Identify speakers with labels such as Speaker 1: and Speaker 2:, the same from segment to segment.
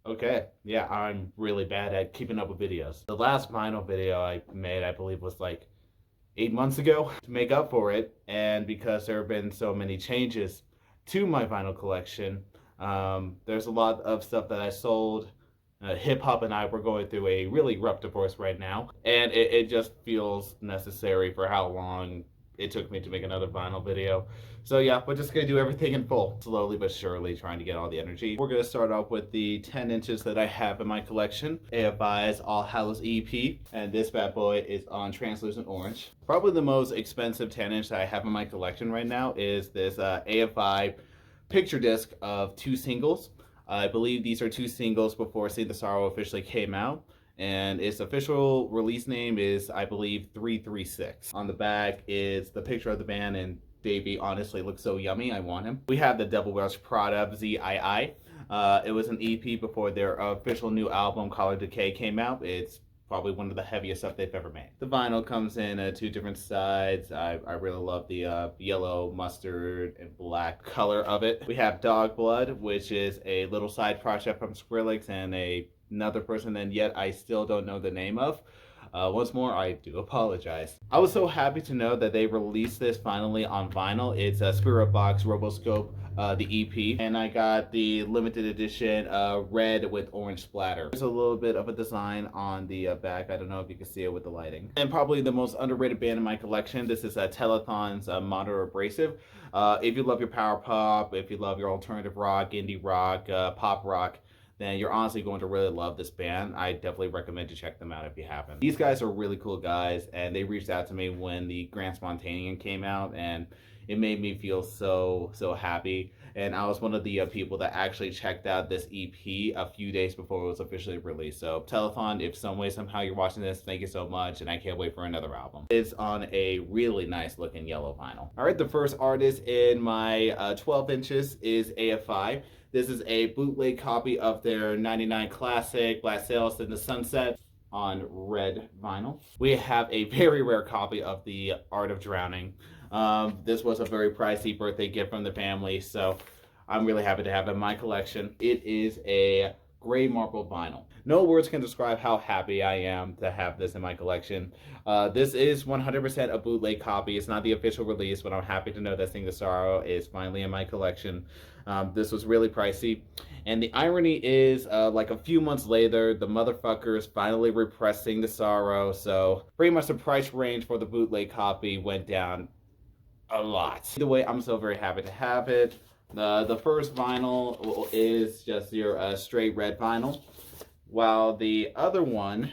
Speaker 1: Okay, yeah, I'm really bad at keeping up with videos. The last vinyl video I made, I believe, was like 8 months ago to make up for it. And because there have been so many changes to my vinyl collection, there's a lot of stuff that I sold. Hip hop and I were going through a really rough divorce right now, and it just feels necessary for how long it took me to make another vinyl video. So yeah, we're just gonna do everything in full, slowly but surely, trying to get all the energy. We're gonna start off with the 10 inches that I have in my collection. AFI's All Hallows EP, and this bad boy is on translucent orange. Probably the most expensive 10 inch that I have in my collection right now is this AFI picture disc of 2 singles. I believe these are 2 singles before Sing the Sorrow officially came out. And its official release name is, I believe, 336. On the back is the picture of the band, and Davey honestly looks so yummy. I want him. We have the Devil Wears Prada ZII. It was an EP before their official new album, Color Decay, came out. It's probably one of the heaviest stuff they've ever made. The vinyl comes in 2 different sides. I really love the yellow, mustard, and black color of it. We have Dog Blood, which is a little side project from Skrillex and another person that yet I still don't know the name of. Once more, I do apologize. I was so happy to know that they released this finally on vinyl. It's a Spirit Box Roboscope, the EP, and I got the limited edition red with orange splatter. There's a little bit of a design on the back. I don't know if you can see it with the lighting. And probably the most underrated band in my collection, this is Telethon's Moderate Abrasive. If you love your power pop, if you love your alternative rock, indie rock, pop rock, then you're honestly going to really love this band. I definitely recommend to check them out if you haven't. These guys are really cool guys, and they reached out to me when the Grand Spontanean came out, and it made me feel so happy. And I was one of the people that actually checked out this EP a few days before it was officially released. So Telethon, if some way somehow you're watching this, thank you so much, and I can't wait for another album. It's on a really nice looking yellow vinyl. All right, the first artist in my 12 inches is AFI. This is a bootleg copy of their 99 classic, Black Sails in the Sunset, on red vinyl. We have a very rare copy of the Art of Drowning. This was a very pricey birthday gift from the family, so I'm really happy to have it in my collection. It is a gray marble vinyl. No words can describe how happy I am to have this in my collection. This is 100% a bootleg copy. It's not the official release, but I'm happy to know that Sing the Sorrow is finally in my collection. This was really pricey. And the irony is, like a few months later, the motherfuckers finally repressed Sing the Sorrow, so pretty much the price range for the bootleg copy went down a lot. Either way, I'm so very happy to have it. The first vinyl is just your straight red vinyl, while the other one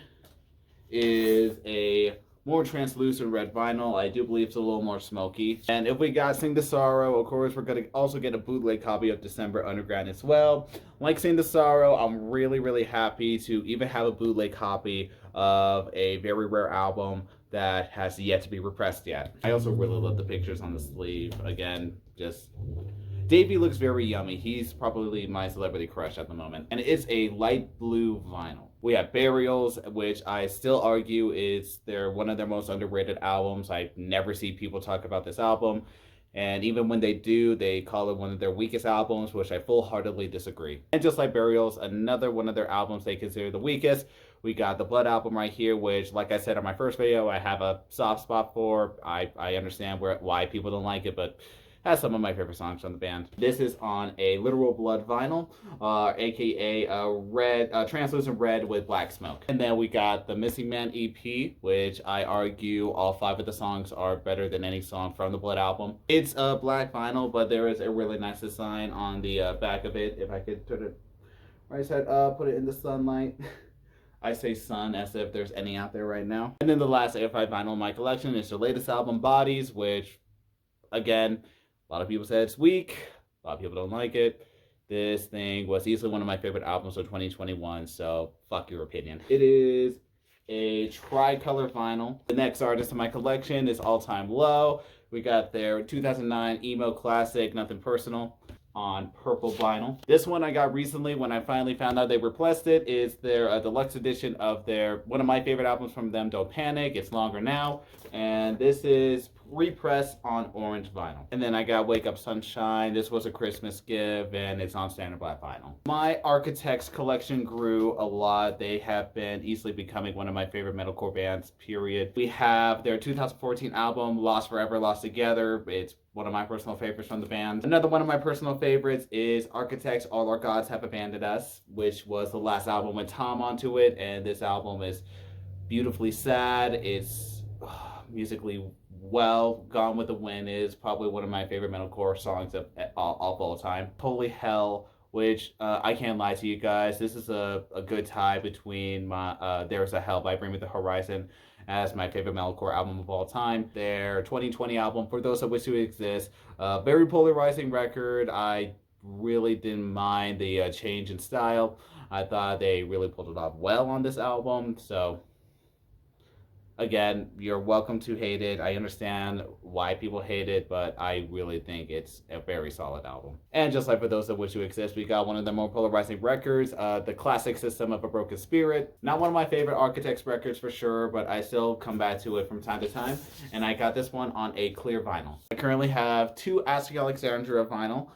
Speaker 1: is a more translucent red vinyl. I do believe it's a little more smoky. And if we got Sing the Sorrow, of course, we're going to also get a bootleg copy of December Underground as well. Like Sing the Sorrow, I'm really happy to even have a bootleg copy of a very rare album that has yet to be repressed yet. I also really love the pictures on the sleeve. Again, just Davey looks very yummy. He's probably my celebrity crush at the moment. And it's a light blue vinyl. We have Burials, which I still argue is one of their most underrated albums. I never see people talk about this album. And even when they do, they call it one of their weakest albums, which I full-heartedly disagree. And just like Burials, another one of their albums they consider the weakest. We got the Blood album right here, which, like I said on my first video, I have a soft spot for. I understand why people don't like it, but has some of my favorite songs from the band. This is on a literal blood vinyl, aka a translucent red with black smoke. And then we got the Missing Man EP, which I argue all 5 of the songs are better than any song from the Blood album. It's a black vinyl, but there is a really nice design on the back of it. If I could turn it right side up, put it in the sunlight. I say sun as if there's any out there right now. And then the last AFI vinyl in my collection is their latest album, Bodies, which, again, a lot of people said it's weak. A lot of people don't like it. This thing was easily one of my favorite albums of 2021, so fuck your opinion. It is a tricolor vinyl. The next artist in my collection is All Time Low. We got their 2009 emo classic, Nothing Personal, on purple vinyl. This one I got recently when I finally found out they repressed it. Is their deluxe edition of one of my favorite albums from them, Don't Panic. It's longer now. And this is repress on orange vinyl. And then I got Wake Up Sunshine. This was a Christmas gift and it's on standard black vinyl. My Architects collection grew a lot. They have been easily becoming one of my favorite metalcore bands, period. We have their 2014 album, Lost Forever, Lost Together. It's one of my personal favorites from the band. Another one of my personal favorites is Architects, All Our Gods Have Abandoned Us, which was the last album with Tom onto it, and this album is beautifully sad. It's musically well. Gone with the Wind is probably one of my favorite metalcore songs of all time. Holy Hell, which I can't lie to you guys, this is a good tie between my There's a Hell by Bring Me the Horizon as my favorite metalcore album of all time. Their 2020 album, For Those That Wish to Exist, very polarizing record. I really didn't mind the change in style. I thought they really pulled it off well on this album, so again, you're welcome to hate it. I understand why people hate it, but I really think it's a very solid album. And just like For Those That Wish to Exist, we got one of the more polarizing records, The Classic System of a Broken Spirit. Not one of my favorite Architects records for sure, but I still come back to it from time to time. And I got this one on a clear vinyl. I currently have two Ask Alexandria vinyl.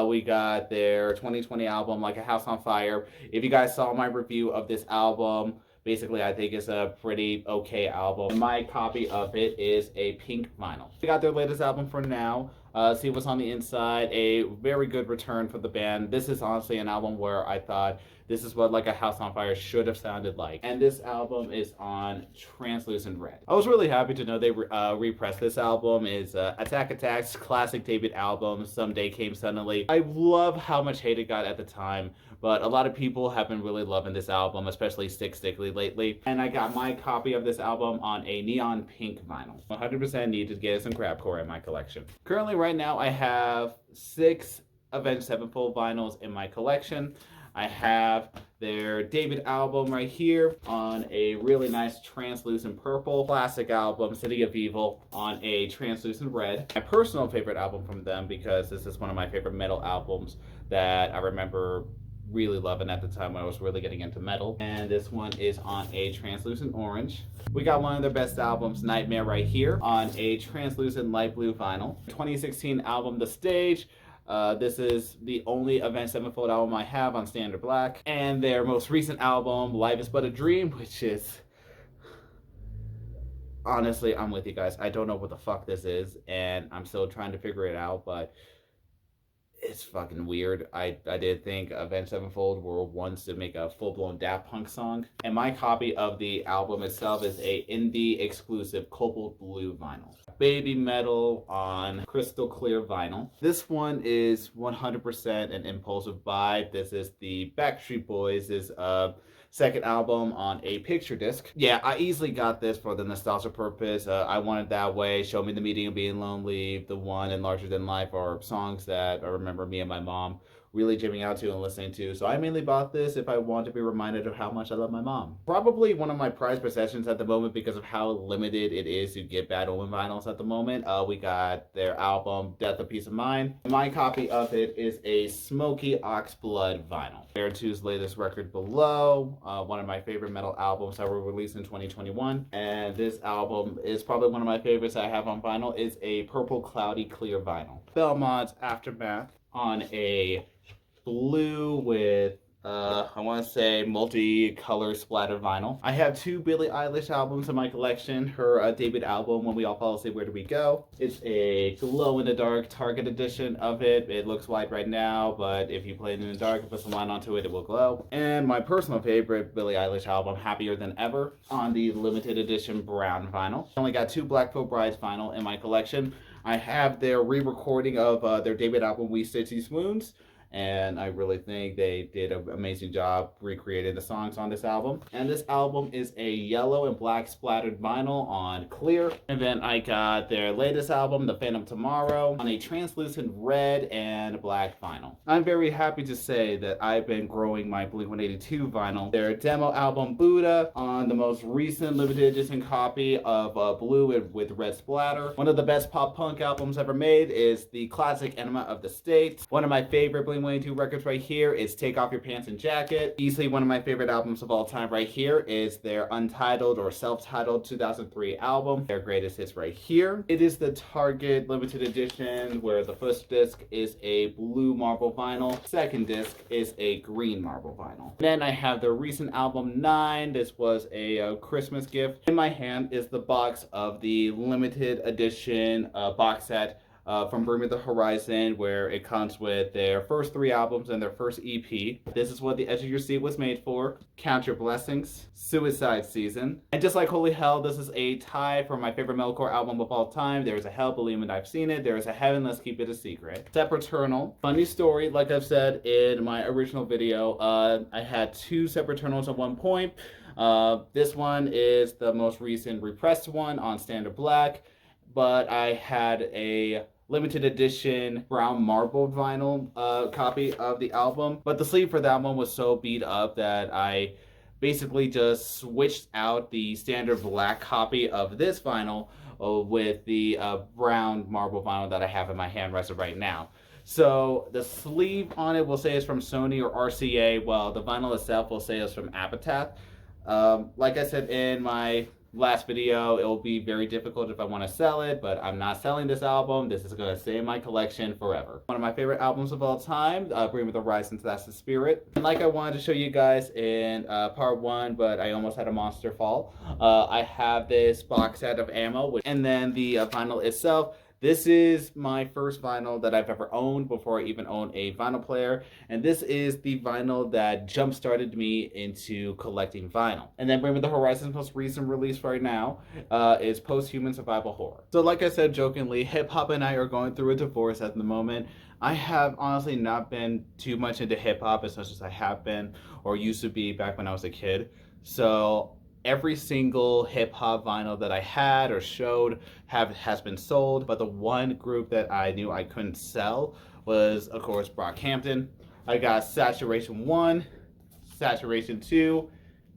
Speaker 1: We got their 2020 album, Like a House on Fire. If you guys saw my review of this album, basically, I think it's a pretty okay album. My copy of it is a pink vinyl. We got their latest album For Now. See what's on the inside. A very good return for the band. This is honestly an album where I thought this is what Like a House on Fire should have sounded like. And this album is on translucent red. I was really happy to know they repressed this album. Is Attack Attack's classic debut album, Someday Came Suddenly. I love how much hate it got at the time, but a lot of people have been really loving this album, especially Stickly lately. And I got my copy of this album on a neon pink vinyl. 100% need to get some crapcore in my collection. Currently, right now, I have 6 Avenged Sevenfold vinyls in my collection. I have their debut album right here on a really nice translucent purple. Classic album, City of Evil, on a translucent red. My personal favorite album from them, because this is one of my favorite metal albums that I remember really loving at the time when I was really getting into metal. And this one is on a translucent orange. We got one of their best albums, Nightmare, right here on a translucent light blue vinyl. 2016 album, The Stage. This is the only Avenged Sevenfold album I have on standard black. And their most recent album, Life is But a Dream, which is... honestly, I'm with you guys. I don't know what the fuck this is, and I'm still trying to figure it out, but it's fucking weird. I did think Avenged Sevenfold were once to make a full-blown Daft Punk song. And my copy of the album itself is a indie exclusive cobalt blue vinyl. Baby Metal on crystal clear vinyl. This one is 100% an impulsive buy. This is the Backstreet Boys' second album on a picture disc. Yeah, I easily got this for the nostalgia purpose. I Want It That Way, Show Me the Meaning of Being Lonely, The One, and Larger Than Life are songs that I remember me and my mom really jamming out to and listening to. So I mainly bought this if I want to be reminded of how much I love my mom. Probably one of my prized possessions at the moment because of how limited it is to get Bad Omen vinyls at the moment. We got their album, Death of Peace of Mind. My copy of it is a Smoky Ox Blood vinyl. Bear 2's latest record, Below, one of my favorite metal albums that were released in 2021. And this album is probably one of my favorites I have on vinyl. It's a purple cloudy clear vinyl. Belmont's Aftermath on a blue with I want to say multi-color splatter vinyl. I have 2 Billie Eilish albums in my collection. Her debut album, When We All Fall Asleep, Where Do We Go? It's a glow-in-the-dark Target edition of it. It looks white right now, but if you play it in the dark and put some light onto it, it will glow. And my personal favorite Billie Eilish album, Happier Than Ever, on the limited edition brown vinyl. I only got 2 Blackfoot Brides vinyl in my collection. I have their re-recording of their debut album, We Stitchy Swoons. And I really think they did an amazing job recreating the songs on this album. And this album is a yellow and black splattered vinyl on clear. And then I got their latest album, The Phantom Tomorrow, on a translucent red and black vinyl. I'm very happy to say that I've been growing my Blink-182 vinyl. Their demo album, Buddha, on the most recent limited edition copy of blue with red splatter. One of the best pop punk albums ever made is the classic Enema of the State. One of my favorite Blink 2022 records right here is Take Off Your Pants and Jacket. Easily one of my favorite albums of all time right here is their untitled or self-titled 2003 album, their greatest hits right here. It is the Target limited edition where the first disc is a blue marble vinyl, second disc is a green marble vinyl. Then I have the recent album 9. This was a Christmas gift. In my hand is the box of the limited edition box set from Bring Me the Horizon, where it comes with their first 3 albums and their first EP. This is what the edge of your seat was made for. Count Your Blessings, Suicide Season. And just like Holy Hell, this is a tie for my favorite metalcore album of all time. There is a Hell, Believe Me, I've Seen It. There is a Heaven, Let's Keep It a Secret. Sempiternal. Funny story, like I've said in my original video, I had 2 Sempiternals at one point. This one is the most recent repressed one on Standard Black, but I had a limited edition brown marble vinyl copy of the album, but the sleeve for that one was so beat up that I basically just switched out the standard black copy of this vinyl with the brown marble vinyl that I have in my hand rested right now. So the sleeve on it will say it's from Sony or RCA, while the vinyl itself will say it's from Epitaph. Like I said in my last video, it will be very difficult if I want to sell it, but I'm not selling this album. This is going to stay in my collection forever. One of my favorite albums of all time, Bring Me the Horizon, That's the Spirit. And like I wanted to show you guys in part 1, but I almost had a monster fall, I have this box set of ammo, and then the vinyl itself. This is my first vinyl that I've ever owned before I even owned a vinyl player. And this is the vinyl that jump-started me into collecting vinyl. And then Bring Me the Horizon's most recent release right now is Post-Human Survival Horror. So like I said jokingly, hip-hop and I are going through a divorce at the moment. I have honestly not been too much into hip-hop as much as I have been or used to be back when I was a kid. So every single hip-hop vinyl that I had or showed has been sold, but the one group that I knew I couldn't sell was, of course, Brockhampton. I got Saturation 1, Saturation 2,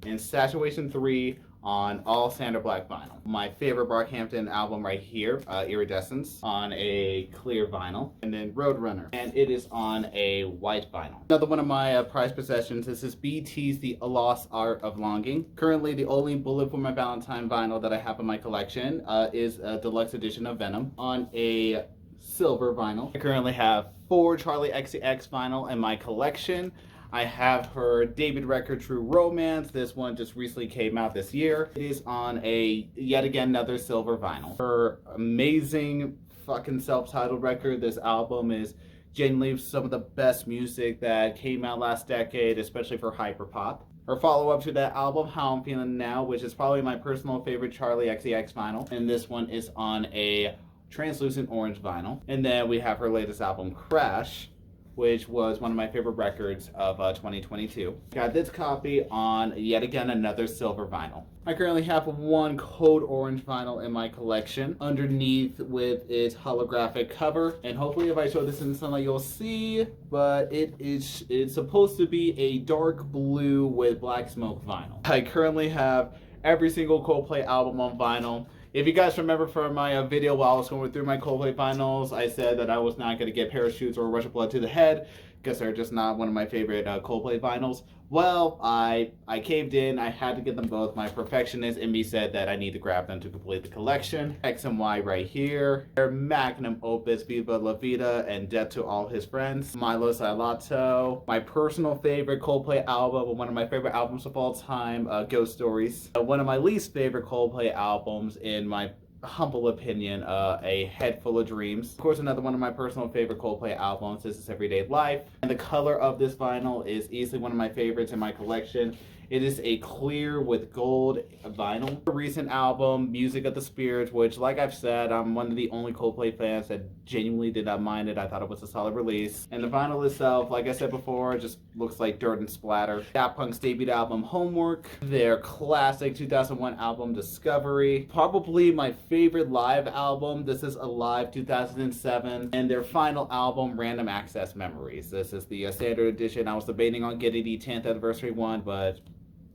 Speaker 1: and Saturation 3 on all standard black vinyl. My favorite Brockhampton album right here, Iridescence, on a clear vinyl, and then Roadrunner, and it is on a white vinyl. Another one of my prized possessions is this BT's The Lost Art of Longing. Currently, the only Bullet for My Valentine vinyl that I have in my collection is a deluxe edition of Venom on a silver vinyl. I currently have 4 Charlie XCX vinyl in my collection. I have her David record, True Romance. This one just recently came out this year. It is on a, yet again, another silver vinyl. Her amazing fucking self-titled record. This album is genuinely some of the best music that came out last decade, especially for hyperpop. Her follow-up to that album, How I'm Feeling Now, which is probably my personal favorite Charlie XCX vinyl. And this one is on a translucent orange vinyl. And then we have her latest album, Crash, which was one of my favorite records of 2022. Got this copy on, yet again, another silver vinyl. I currently have 1 Code Orange vinyl in my collection, underneath with its holographic cover. And hopefully if I show this in sunlight, you'll see, but it's supposed to be a dark blue with black smoke vinyl. I currently have every single Coldplay album on vinyl. If you guys remember from my video while I was going through my Coldplay vinyls, I said that I was not going to get Parachutes or Rush of Blood to the Head because they're just not one of my favorite Coldplay vinyls. Well, I caved in. I had to get them both. My perfectionist in me said that I need to grab them to complete the collection. X and Y right here. Their magnum opus, Viva La Vida and Death to All His Friends. Milo Silato. My personal favorite Coldplay album, one of my favorite albums of all time, Ghost Stories. One of my least favorite Coldplay albums, in my humble opinion, A Head Full of Dreams. Of course, another one of my personal favorite Coldplay albums, This Is Everyday Life. And the color of this vinyl is easily one of my favorites in my collection. It is a clear with gold vinyl. A recent album, Music of the Spirit, which, like I've said, I'm one of the only Coldplay fans that genuinely did not mind it. I thought it was a solid release. And the vinyl itself, like I said before, just looks like dirt and splatter. Daft Punk's debut album, Homework. Their classic 2001 album, Discovery. Probably my favorite live album. This is Alive 2007. And their final album, Random Access Memories. This is the standard edition. I was debating on getting the 10th anniversary one, but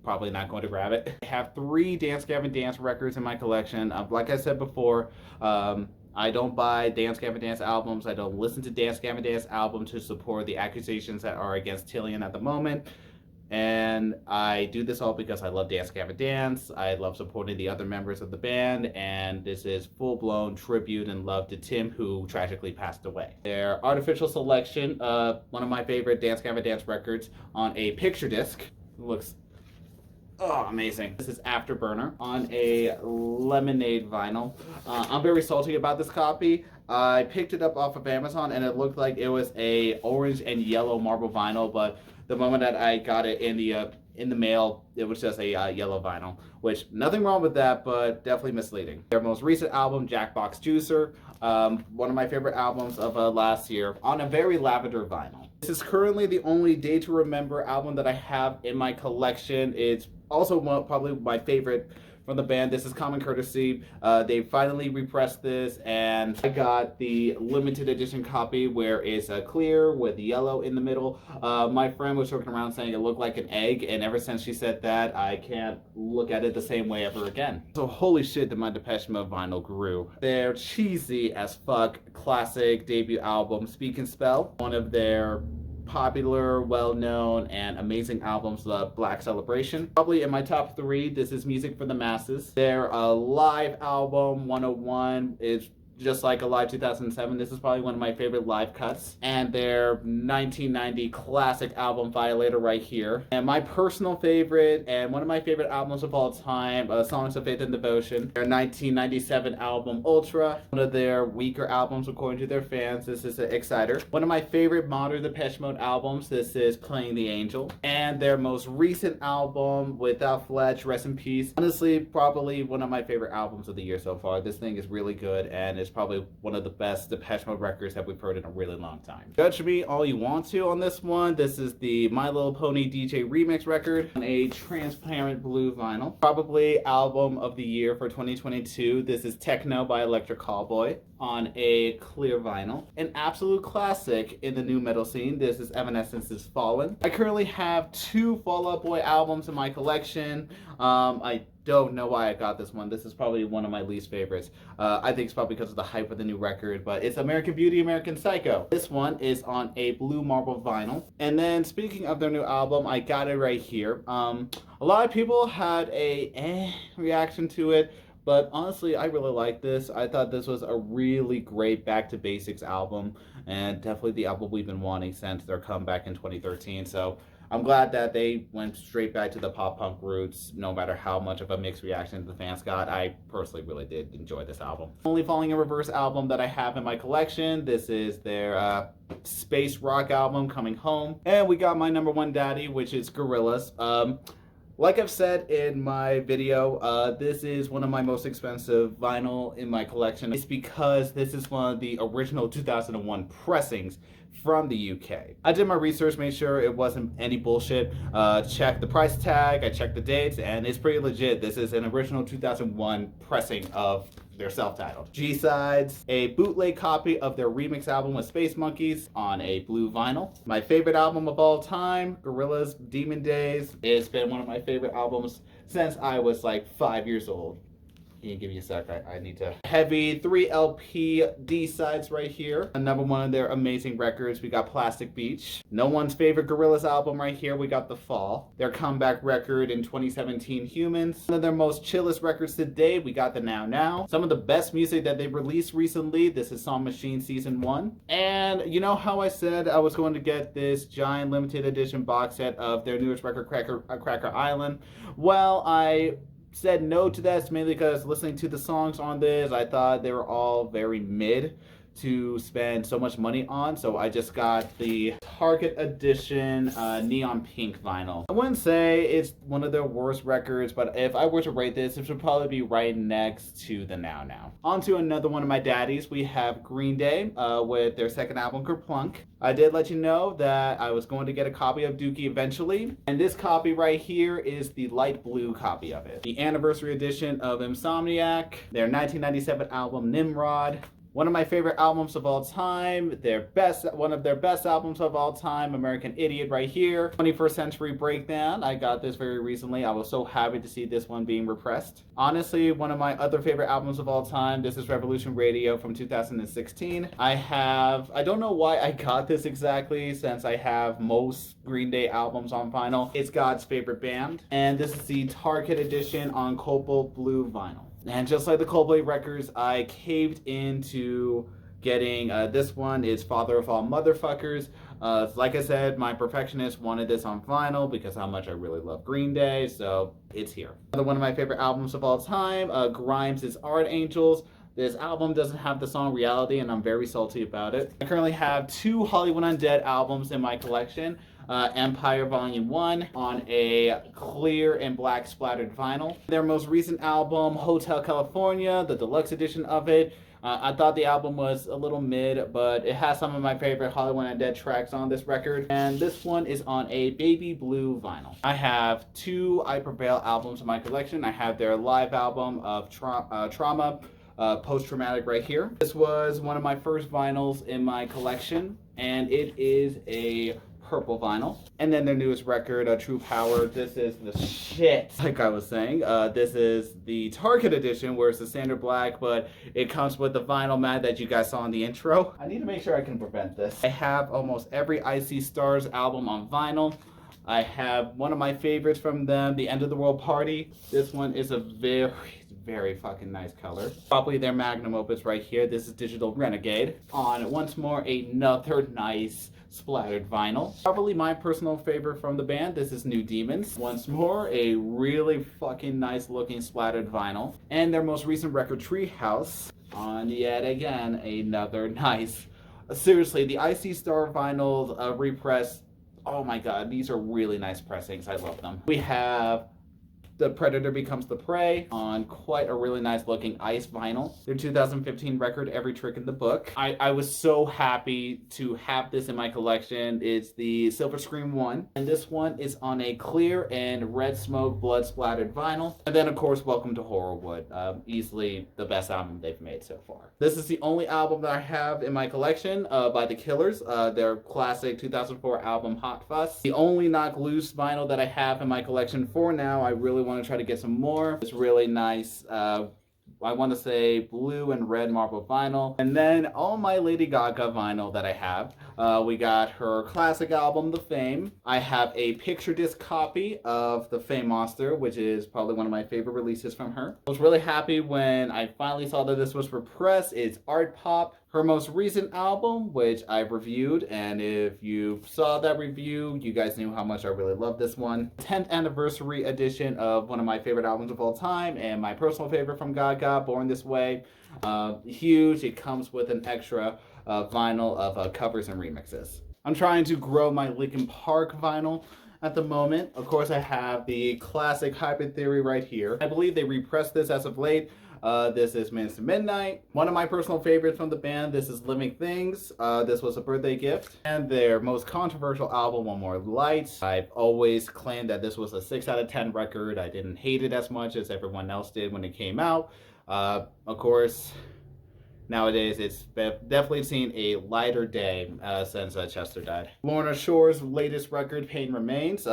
Speaker 1: probably not going to grab it. I have 3 Dance Gavin Dance records in my collection. Like I said before, I don't buy Dance Gavin Dance albums. I don't listen to Dance Gavin Dance albums to support the accusations that are against Tillian at the moment. And I do this all because I love Dance Gavin Dance. I love supporting the other members of the band, and this is full-blown tribute and love to Tim, who tragically passed away. Their artificial selection, one of my favorite Dance Gavin Dance records, on a picture disc. It looks amazing. This is Afterburner on a lemonade vinyl. I'm very salty about this copy. I picked it up off of Amazon, and it looked like it was a orange and yellow marble vinyl, but the moment that I got it in the mail, it was just a yellow vinyl, which nothing wrong with that, but definitely misleading. Their most recent album, Jackbox Juicer, one of my favorite albums of last year, on a very lavender vinyl. This is currently the only Day to Remember album that I have in my collection. It's also probably my favorite from the band. This is Common Courtesy. They finally repressed this, and I got the limited edition copy where it's clear with yellow in the middle. My friend was joking around saying it looked like an egg, and ever since she said that, I can't look at it the same way ever again. So holy shit that my Depeche Mode vinyl grew. Their cheesy as fuck classic debut album, Speak and Spell, one of their popular, well-known, and amazing albums, Black Celebration. Probably in my top 3, this is Music for the Masses. Their live album, 101, is just like Alive 2007. This is probably one of my favorite live cuts. And their 1990 classic album, Violator, right here. And my personal favorite, and one of my favorite albums of all time, Songs of Faith and Devotion. Their 1997 album, Ultra. One of their weaker albums, according to their fans. This is Exciter. One of my favorite modern Depeche Mode albums. This is Playing the Angel. And their most recent album, Without Fletch, Rest in Peace. Honestly, probably one of my favorite albums of the year so far. This thing is really good, and it's probably one of the best Depeche Mode records that we've heard in a really long time. Judge me all you want to on this one. This is the My Little Pony DJ remix record on a transparent blue vinyl. Probably album of the year for 2022. This is Techno by Electric Callboy on a clear vinyl. An absolute classic in the new metal scene. This is Evanescence's Fallen. I currently have 2 Fall Out Boy albums in my collection. I don't know why I got this one. This is probably one of my least favorites. I think it's probably because of the hype of the new record, but it's American Beauty, American Psycho. This one is on a blue marble vinyl. And then speaking of their new album, I got it right here. A lot of people had a reaction to it, but honestly, I really like this. I thought this was a really great Back to Basics album, and definitely the album we've been wanting since their comeback in 2013. So I'm glad that they went straight back to the pop-punk roots, no matter how much of a mixed reaction the fans got. I personally really did enjoy this album. Only Falling in Reverse album that I have in my collection. This is their space rock album, Coming Home. And we got my number 1 daddy, which is Gorillaz. Like I've said in my video, this is one of my most expensive vinyl in my collection. It's because this is one of the original 2001 pressings from the UK. I did my research, made sure it wasn't any bullshit, checked the price tag, I checked the dates, and it's pretty legit. This is an original 2001 pressing of their self-titled. G-sides, a bootleg copy of their remix album with Space Monkeys on a blue vinyl. My favorite album of all time, Gorillaz' Demon Days. It's been one of my favorite albums since I was like 5 years old. Can you give me a sec? I need to. Heavy 3 LP D-sides right here. Another one of their amazing records. We got Plastic Beach. No one's favorite Gorillaz album right here. We got The Fall. Their comeback record in 2017, Humans. One of their most chillest records to date. We got the Now Now. Some of the best music that they released recently. This is Song Machine Season 1. And you know how I said I was going to get this giant limited edition box set of their newest record, Cracker Island? Well, I said no to that, mainly because listening to the songs on this, I thought they were all very mid to spend so much money on, so I just got the Target edition neon pink vinyl. I wouldn't say it's one of their worst records, but if I were to rate this, it should probably be right next to the Now Now. On to another one of my daddies. We have Green Day with their second album, Kerplunk. I did let you know that I was going to get a copy of Dookie eventually, and this copy right here is the light blue copy of it. The anniversary edition of Insomniac, their 1997 album, Nimrod. One of my favorite albums of all time, one of their best albums of all time, American Idiot right here. 21st Century Breakdown. I got this very recently. I was so happy to see this one being repressed. Honestly, one of my other favorite albums of all time, this is Revolution Radio from 2016. I don't know why I got this exactly, since I have most Green Day albums on vinyl. It's God's Favorite Band, and this is the Target edition on Cobalt Blue vinyl. And just like the Coldplay records, I caved into getting this one. Is Father of All Motherfuckers. Like I said, my perfectionist wanted this on vinyl because how much I really love Green Day, so it's here. Another one of my favorite albums of all time, Grimes' Art Angels. This album doesn't have the song Reality, and I'm very salty about it. I currently have 2 Hollywood Undead albums in my collection. Empire Volume 1 on a clear and black splattered vinyl. Their most recent album, Hotel California, the deluxe edition of it. I thought the album was a little mid, but it has some of my favorite Hollywood Undead tracks on this record. And this one is on a baby blue vinyl. I have 2 I Prevail albums in my collection. I have their live album of Trauma, Post-Traumatic right here. This was one of my first vinyls in my collection, and it is a purple vinyl. And then their newest record, True Power. This is the shit, like I was saying. This is the Target edition, where it's the standard black, but it comes with the vinyl mat that you guys saw in the intro. I need to make sure I can prevent this. I have almost every Icy Stars album on vinyl. I have one of my favorites from them, The End of the World Party. This one is a very fucking nice color. Probably their magnum opus right here. This is Digital Renegade. On once more, another nice splattered vinyl. Probably my personal favorite from the band. This is New Demons. Once more, a really fucking nice looking splattered vinyl. And their most recent record, Treehouse. On yet again, another nice. Seriously, the Icy Star vinyls repressed. Oh my god, these are really nice pressings. I love them. We have The Predator Becomes the Prey on quite a really nice looking ice vinyl. Their 2015 record, Every Trick in the Book. I was so happy to have this in my collection. It's the Silver Scream 1. And this one is on a clear and red smoke blood splattered vinyl. And then of course, Welcome to Horrorwood. Easily the best album they've made so far. This is the only album that I have in my collection by The Killers. Their classic 2004 album, Hot Fuss. The only Knock Loose vinyl that I have in my collection for now. I really want to try to get some more. It's really nice, I want to say blue and red marble vinyl. And then all my Lady Gaga vinyl that I have. We got her classic album, The Fame. I have a picture disc copy of The Fame Monster, which is probably one of my favorite releases from her. I was really happy when I finally saw that this was repressed. It's Art Pop. Her most recent album, which I've reviewed, and if you saw that review, you guys knew how much I really love this one. 10th anniversary edition of one of my favorite albums of all time, and my personal favorite from Gaga, Born This Way. Huge. It comes with an extra vinyl of covers and remixes. I'm trying to grow my Linkin Park vinyl at the moment. Of course, I have the classic Hybrid Theory right here. I believe they repressed this as of late. This is Minutes to Midnight. One of my personal favorites from the band, this is Living Things. This was a birthday gift. And their most controversial album, One More Light. I've always claimed that this was a 6 out of 10 record. I didn't hate it as much as everyone else did when it came out. Of course, nowadays it's definitely seen a lighter day since Chester died. Lorna Shore's latest record, Pain Remains.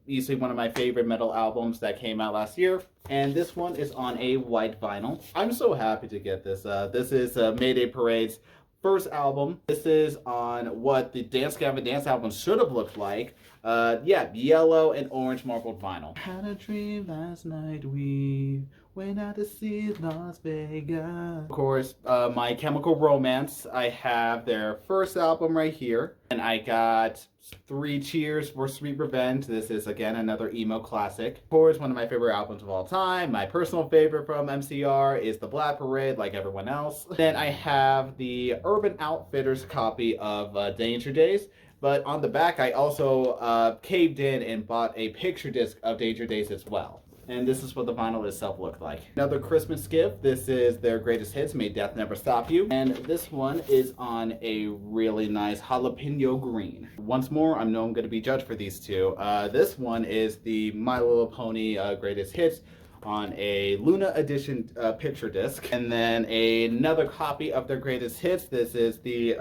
Speaker 1: Easily one of my favorite metal albums that came out last year. And this one is on a white vinyl. I'm so happy to get this. This is Mayday Parade's first album. This is on what the Dance Gavin Dance album should have looked like. Yeah, yellow and orange marbled vinyl. Had a dream last night, we went out to see Las Vegas. Of course, My Chemical Romance. I have their first album right here. And I got 3 Cheers for Sweet Revenge. This is, again, another emo classic. Of course, one of my favorite albums of all time. My personal favorite from MCR is The Black Parade, like everyone else. Then I have the Urban Outfitters copy of Danger Days. But on the back, I also caved in and bought a picture disc of Danger Days as well. And this is what the vinyl itself looked like. Another Christmas gift. This is their greatest hits, May Death Never Stop You. And this one is on a really nice jalapeno green. Once more, I know I'm going to be judged for these two. This one is the My Little Pony greatest hits on a Luna Edition picture disc, and then another copy of their greatest hits. This is the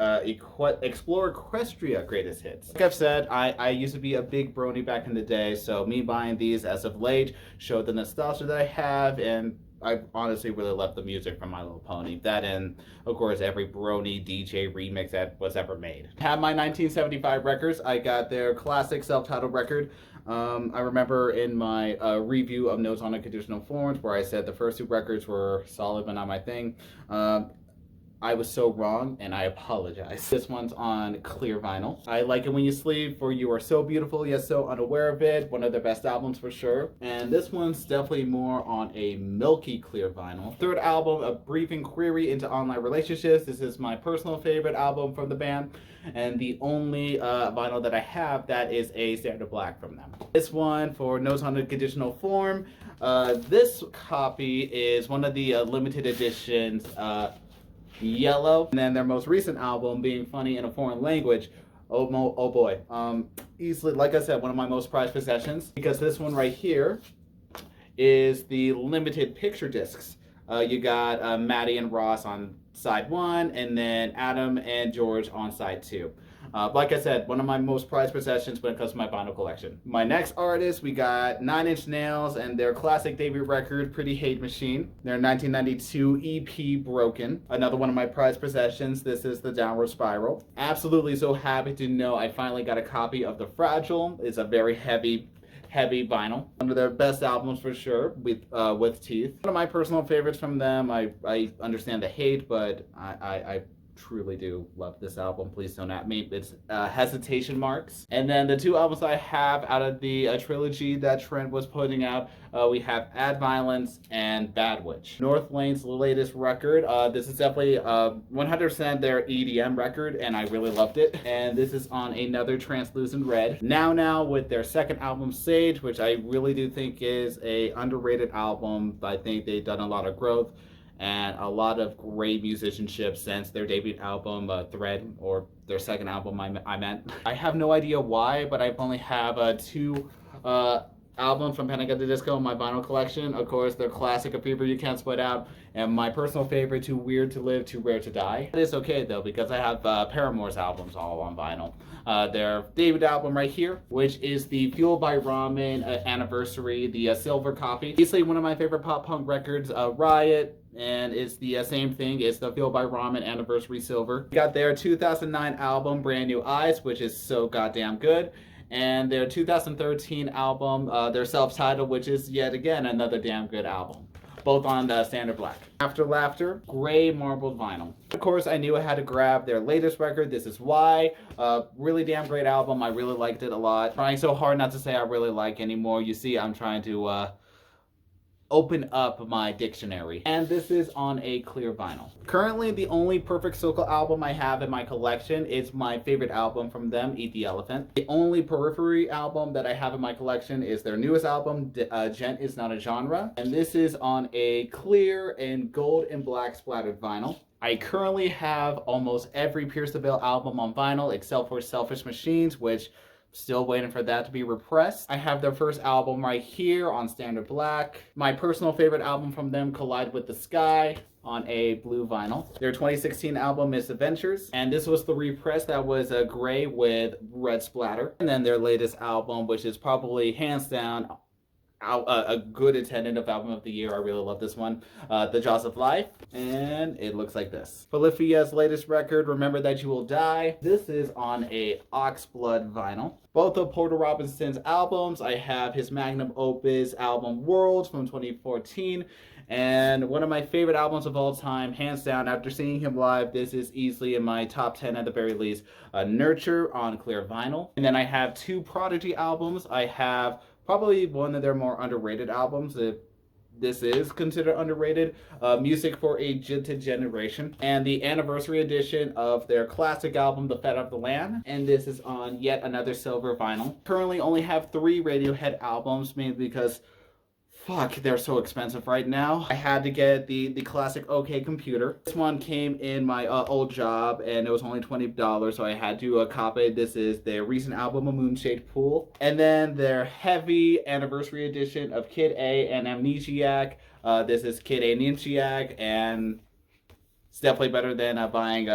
Speaker 1: Explorer Equestria greatest hits. Like I've said, I used to be a big brony back in the day, so me buying these as of late showed the nostalgia that I have, and I honestly really love the music from My Little Pony. That and, of course, every brony DJ remix that was ever made. I have my 1975 records. I got their classic self-titled record. I remember in my review of Notes on Unconditional Forms where I said the first two records were solid but not my thing. I was so wrong, and I apologize. This one's on clear vinyl. I Like It When You Sleep, For You Are So Beautiful, Yet So Unaware of It. One of their best albums for sure. And this one's definitely more on a milky clear vinyl. Third album, A Brief Inquiry into Online Relationships. This is my personal favorite album from the band, and the only vinyl that I have that is a standard black from them. This one for Notes on Unconditional Form. This copy is one of the limited editions, yellow, and then their most recent album being Funny in a Foreign Language. Oh boy, easily, like I said, one of my most prized possessions, because this one right here is the limited picture discs. You got Maddie and Ross on side 1, and then Adam and George on side 2. Like I said, one of my most prized possessions when it comes to my vinyl collection. My next artist, we got 9 Inch Nails and their classic debut record, Pretty Hate Machine. Their 1992 EP, Broken. Another one of my prized possessions. This is the Downward Spiral. Absolutely so happy to know I finally got a copy of The Fragile. It's a very heavy vinyl. One of their best albums for sure, with Teeth. One of my personal favorites from them. I understand the hate, but I truly do love this album. Please don't at me. It's Hesitation Marks. And then the 2 albums I have out of the trilogy that Trent was putting out, we have Add Violence and Bad Witch. North Lane's latest record. This is definitely 100% their EDM record, and I really loved it. And this is on another Translucent Red. Now with their second album, Sage, which I really do think is a underrated album. I think they've done a lot of growth and a lot of great musicianship since their debut album, Thread, or their second album, I meant. I have no idea why, but I only have 2 albums from Panic! At the Disco in my vinyl collection. Of course, their classic, A Fever You Can't Split Out, and my personal favorite, Too Weird to Live, Too Rare to Die. It is okay, though, because I have Paramore's albums all on vinyl. Their debut album right here, which is the Fueled by Ramen anniversary, the silver copy. Easily one of my favorite pop punk records, Riot, and it's the same thing. It's the Fueled by Ramen anniversary silver. We got their 2009 album, Brand New Eyes, which is so goddamn good. And their 2013 album, their self-titled, which is yet again another damn good album. Both on the standard black. After Laughter, gray marbled vinyl. Of course, I knew I had to grab their latest record, This Is Why. Really damn great album. I really liked it a lot. Trying so hard not to say I really like anymore. You see, I'm trying to open up my dictionary. And this is on a clear vinyl. Currently, the only Perfect Circle album I have in my collection is my favorite album from them, Eat the Elephant. The only Periphery album that I have in my collection is their newest album, Gent Is Not a Genre. And this is on a clear and gold and black splattered vinyl. I currently have almost every Pierce the Veil album on vinyl except for Selfish Machines, which still waiting for that to be repressed. I have their first album right here on standard black. My personal favorite album from them, Collide with the Sky, on a blue vinyl. Their 2016 album, Misadventures, and this was the repress that was gray with red splatter. And then their latest album, which is probably hands down a good attendant of Album of the Year. I really love this one. The Jaws of Life, and it looks like this. Polyphia's latest record, Remember That You Will Die. This is on a Oxblood vinyl. Both of Porter Robinson's albums. I have his magnum opus album, World, from 2014. And one of my favorite albums of all time, hands down, after seeing him live, this is easily in my top 10 at the very least. Nurture on clear vinyl. And then I have 2 Prodigy albums. I have probably one of their more underrated albums, if this is considered underrated, Music for a Jilted Generation, and the anniversary edition of their classic album, The Fat of the Land, and this is on yet another silver vinyl. Currently only have 3 Radiohead albums, mainly because Fuck, they're so expensive right now. I had to get the classic OK computer. This one came in my old job and it was only $20, so I had to cop it. This is their recent album, A Moon-Shaped Pool. And then their heavy anniversary edition of Kid A and Amnesiac. This is Kid A and Amnesiac, and it's definitely better than buying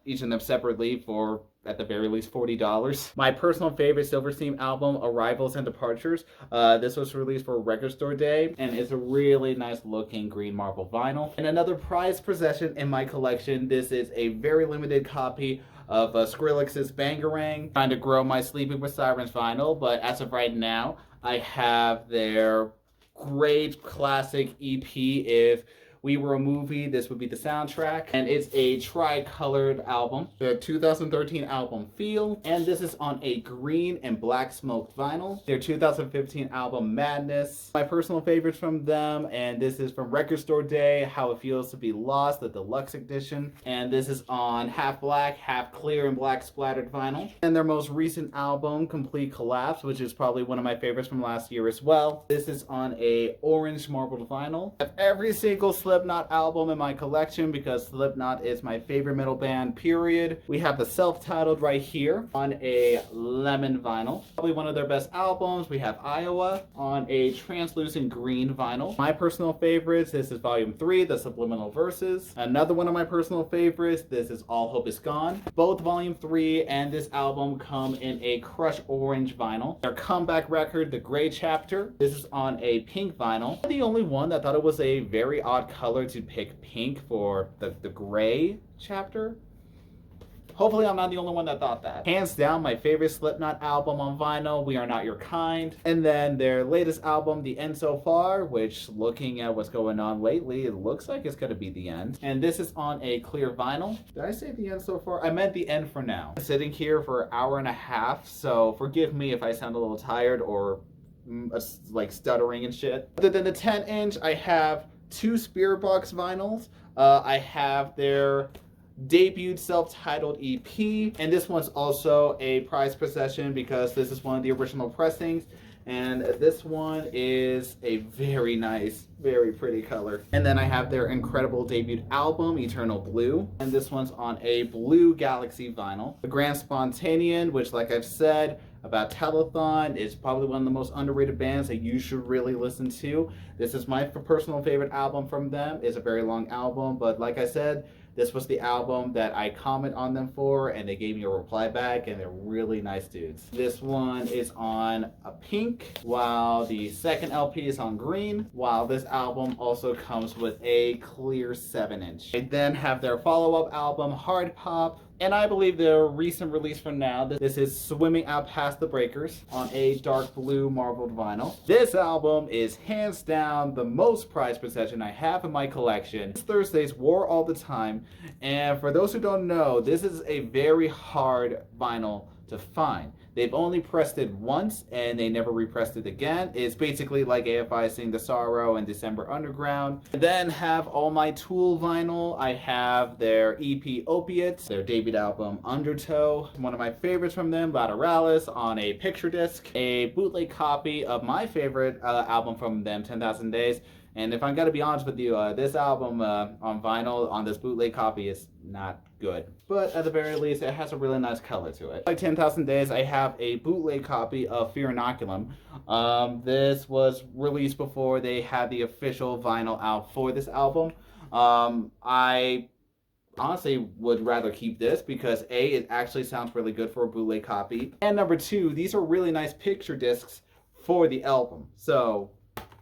Speaker 1: each of them separately for, at the very least, $40. My personal favorite Silverstein album, Arrivals and Departures. This was released for Record Store Day, and it's a really nice looking green marble vinyl. And another prized possession in my collection, this is a very limited copy of Skrillex's Bangarang. Trying to grow my Sleeping with Sirens vinyl, but as of right now, I have their great classic EP, If We Were a Movie, this would be the soundtrack. And it's a tri-colored album. The 2013 album Feel. And this is on a green and black smoked vinyl. Their 2015 album Madness. My personal favorites from them, and this is from Record Store Day, How It Feels to Be Lost, the deluxe edition. And this is on half black, half clear and black splattered vinyl. And their most recent album, Complete Collapse, which is probably one of my favorites from last year as well. This is on a orange marbled vinyl. I have every single Slipknot album in my collection because Slipknot is my favorite metal band, period. We have the self-titled right here on a lemon vinyl. Probably one of their best albums. We have Iowa on a translucent green vinyl. My personal favorites, this is Volume 3, The Subliminal Verses. Another one of my personal favorites, this is All Hope Is Gone. Both Volume 3 and this album come in a crushed orange vinyl. Their comeback record, The Gray Chapter, this is on a pink vinyl. I'm the only one that thought it was a very odd color to pick pink for the gray chapter. Hopefully I'm not the only one that thought that. Hands down, my favorite Slipknot album on vinyl, We Are Not Your Kind. And then their latest album, The End So Far, which, looking at what's going on lately, it looks like it's gonna be the end. And this is on a clear vinyl. Did I say The End So Far? I meant The End For Now. I'm sitting here for an hour and a half, so forgive me if I sound a little tired or like stuttering and shit. Other than the 10-inch, I have two Spirit Box vinyls. I have their debuted self-titled EP, and this one's also a prized possession because this is one of the original pressings, and this one is a very nice, very pretty color. And then I have their incredible debut album, Eternal Blue, and this one's on a blue Galaxy vinyl. The Grand Spontanean, which, like I've said about Telethon, is probably one of the most underrated bands that you should really listen to. This is my personal favorite album from them. It's a very long album, but like I said, this was the album that I comment on them for, and they gave me a reply back, and they're really nice dudes. This one is on a pink, while the second LP is on green, while this album also comes with a clear 7-inch. They then have their follow-up album, Hard Pop, and I believe their recent release from now, this is Swimming Out Past the Breakers on a dark blue marbled vinyl. This album is hands down the most prized possession I have in my collection. It's Thursday's War All the Time, and for those who don't know, this is a very hard vinyl to find. They've only pressed it once and they never repressed it again. It's basically like AFI Sing the Sorrow and December Underground. I then have all my Tool vinyl. I have their EP Opiates, their debut album Undertow, one of my favorites from them, Lateralis, on a picture disc, a bootleg copy of my favorite album from them, 10,000 Days. And if I'm gonna be honest with you, this album on vinyl on this bootleg copy is not good. But at the very least, it has a really nice color to it. Like 10,000 Days, I have a bootleg copy of Fear Inoculum. This was released before they had the official vinyl out for this album. I honestly would rather keep this because A, it actually sounds really good for a bootleg copy. And number two, these are really nice picture discs for the album. So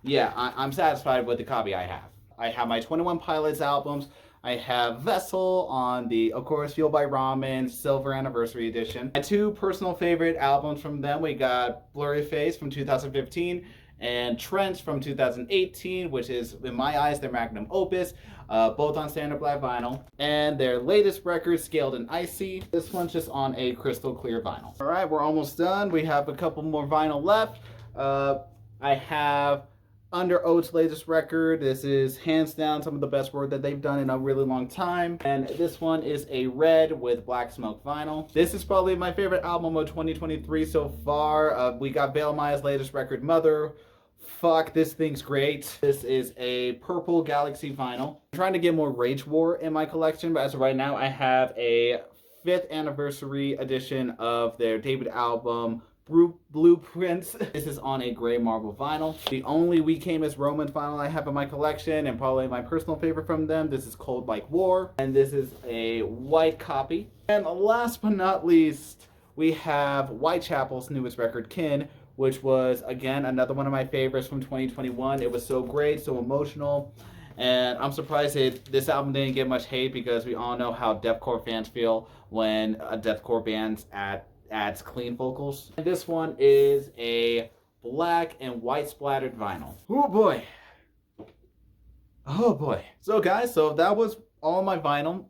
Speaker 1: yeah, I'm satisfied with the copy I have. I have my 21 Pilots albums. I have Vessel on the, of course, Fueled by Ramen Silver Anniversary Edition. My two personal favorite albums from them, we got Blurry Face from 2015 and Trench from 2018, which is, in my eyes, their magnum opus, both on standard black vinyl. And their latest record, Scaled and Icy. This one's just on a crystal clear vinyl. All right, we're almost done. We have a couple more vinyl left. I have Under Oath's latest record. This is hands down some of the best work that they've done in a really long time. And this one is a red with black smoke vinyl. This is probably my favorite album of 2023 so far. We got Veil Maya's latest record, Mother, Fuck, this thing's great. This is a purple Galaxy vinyl. I'm trying to get more Rage War in my collection, but as of right now, I have a 5th anniversary edition of their debut album, Blueprints. This is on a gray marble vinyl. The only We Came as Romans vinyl I have in my collection, and probably my personal favorite from them, this is Cold Like War, and this is a white copy. And last but not least, we have Whitechapel's newest record, Kin, which was, again, another one of my favorites from 2021. It was so great, so emotional, and I'm surprised this album didn't get much hate, because we all know how deathcore fans feel when a deathcore band adds clean vocals. And this one is a black and white splattered vinyl. Oh boy. Oh boy. So guys, that was all my vinyl.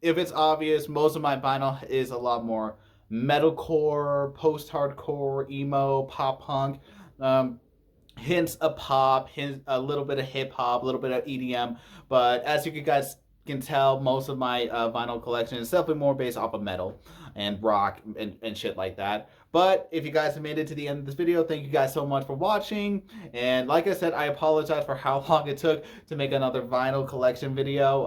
Speaker 1: If it's obvious, most of my vinyl is a lot more metalcore, post-hardcore, emo, pop punk, hints of pop, hints a little bit of hip-hop, a little bit of EDM, but as you guys can tell, most of my vinyl collection is definitely more based off of metal and rock and shit like that. But if you guys have made it to the end of this video, thank you guys so much for watching. And like I said, I apologize for how long it took to make another vinyl collection video.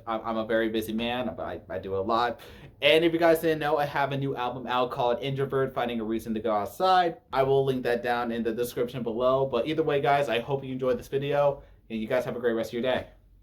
Speaker 1: I'm a very busy man, I do a lot. And if you guys didn't know, I have a new album out called Introvert, Finding a Reason to Go Outside. I will link that down in the description below. But either way, guys, I hope you enjoyed this video, and you guys have a great rest of your day.